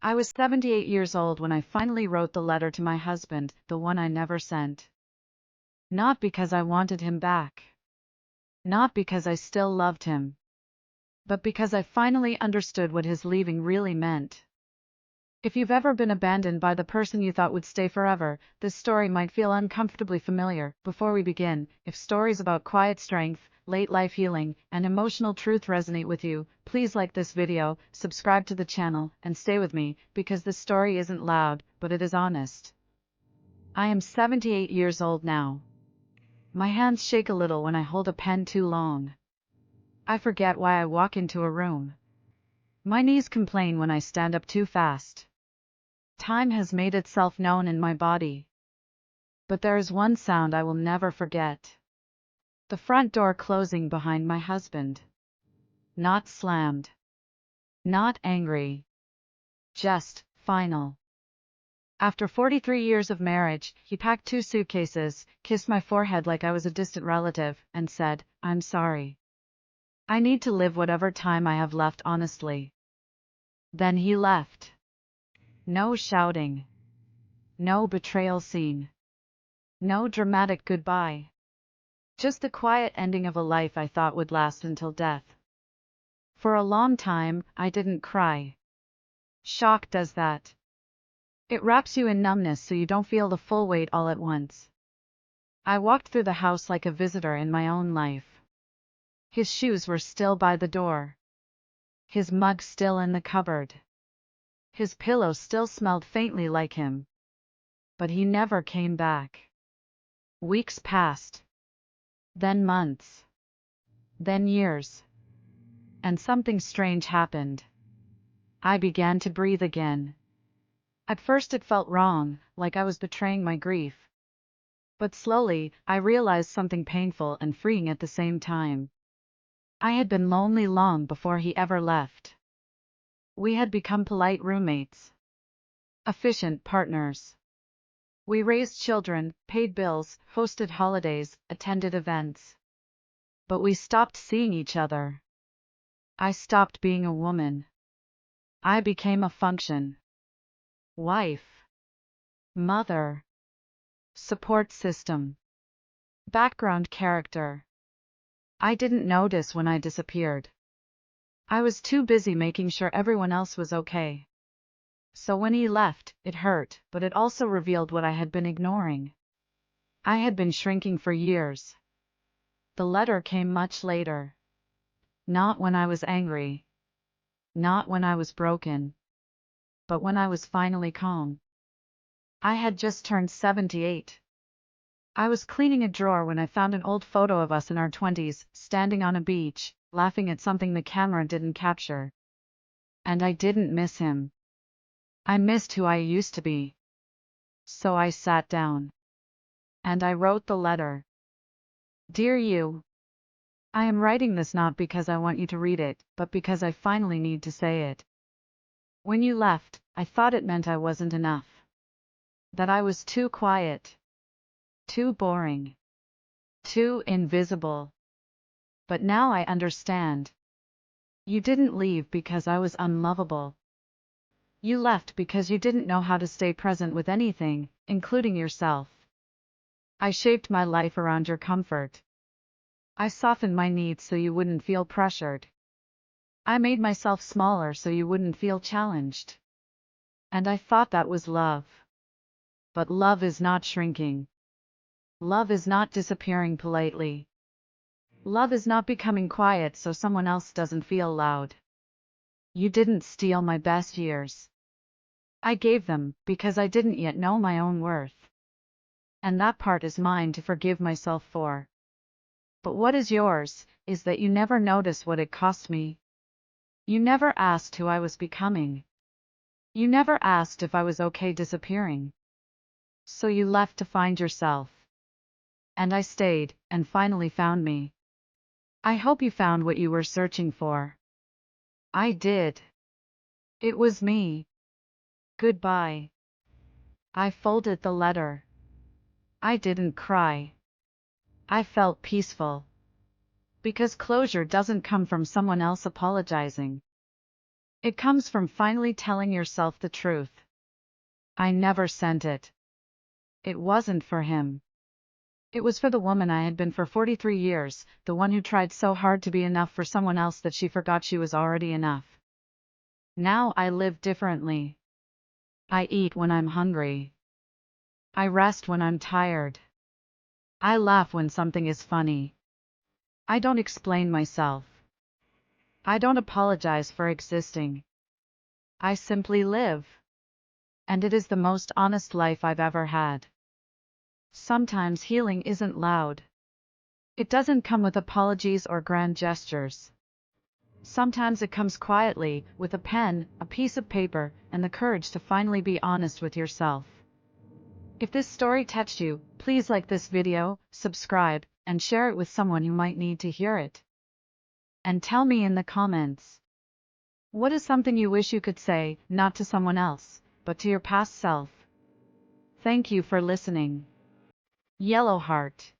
I was 78 years old when I finally wrote the letter to my husband, the one I never sent. Not because I wanted him back. Not because I still loved him. But because I finally understood what his leaving really meant. If you've ever been abandoned by the person you thought would stay forever, this story might feel uncomfortably familiar. Before we begin, if stories about quiet strength, late life healing, and emotional truth resonate with you, please like this video, subscribe to the channel, and stay with me, because this story isn't loud, but it is honest. I am 78 years old now. My hands shake a little when I hold a pen too long. I forget why I walk into a room. My knees complain when I stand up too fast. Time has made itself known in my body. But there is one sound I will never forget. The front door closing behind my husband. Not slammed. Not angry. Just final. After 43 years of marriage, he packed 2 suitcases, kissed my forehead like I was a distant relative, and said, "I'm sorry. I need to live whatever time I have left honestly." Then he left. No shouting. No betrayal scene. No dramatic goodbye. Just the quiet ending of a life I thought would last until death. For a long time, I didn't cry. Shock does that. It wraps you in numbness so you don't feel the full weight all at once. I walked through the house like a visitor in my own life. His shoes were still by the door. His mug still in the cupboard. His pillow still smelled faintly like him. But he never came back. Weeks passed. Then months. Then years. And something strange happened. I began to breathe again. At first it felt wrong, like I was betraying my grief. But slowly, I realized something painful and freeing at the same time. I had been lonely long before he ever left. We had become polite roommates. Efficient partners. We raised children, paid bills, hosted holidays, attended events. But we stopped seeing each other. I stopped being a woman. I became a function. Wife. Mother. Support system. Background character. I didn't notice when I disappeared. I was too busy making sure everyone else was okay. So when he left, it hurt, but it also revealed what I had been ignoring. I had been shrinking for years. The letter came much later. Not when I was angry. Not when I was broken. But when I was finally calm. I had just turned 78. I was cleaning a drawer when I found an old photo of us in our 20s, standing on a beach, laughing at something the camera didn't capture. And I didn't miss him. I missed who I used to be. So I sat down. And I wrote the letter. Dear you. I am writing this not because I want you to read it, but because I finally need to say it. When you left, I thought it meant I wasn't enough. That I was too quiet. Too boring. Too invisible. But now I understand. You didn't leave because I was unlovable. You left because you didn't know how to stay present with anything, including yourself. I shaped my life around your comfort. I softened my needs so you wouldn't feel pressured. I made myself smaller so you wouldn't feel challenged. And I thought that was love. But love is not shrinking. Love is not disappearing politely. Love is not becoming quiet so someone else doesn't feel loud. You didn't steal my best years. I gave them, because I didn't yet know my own worth. And that part is mine to forgive myself for. But what is yours, is that you never noticed what it cost me. You never asked who I was becoming. You never asked if I was okay disappearing. So you left to find yourself. And I stayed, and finally found me. I hope you found what you were searching for. I did. It was me. Goodbye. I folded the letter. I didn't cry. I felt peaceful. Because closure doesn't come from someone else apologizing. It comes from finally telling yourself the truth. I never sent it. It wasn't for him. It was for the woman I had been for 43 years, the one who tried so hard to be enough for someone else that she forgot she was already enough. Now I live differently. I eat when I'm hungry. I rest when I'm tired. I laugh when something is funny. I don't explain myself. I don't apologize for existing. I simply live. And it is the most honest life I've ever had. Sometimes healing isn't loud. It doesn't come with apologies or grand gestures. Sometimes it comes quietly, with a pen, a piece of paper, and the courage to finally be honest with yourself. If this story touched you, please like this video, subscribe, and share it with someone who might need to hear it. And tell me in the comments, what is something you wish you could say, not to someone else, but to your past self? Thank you for listening. Yellow Heart.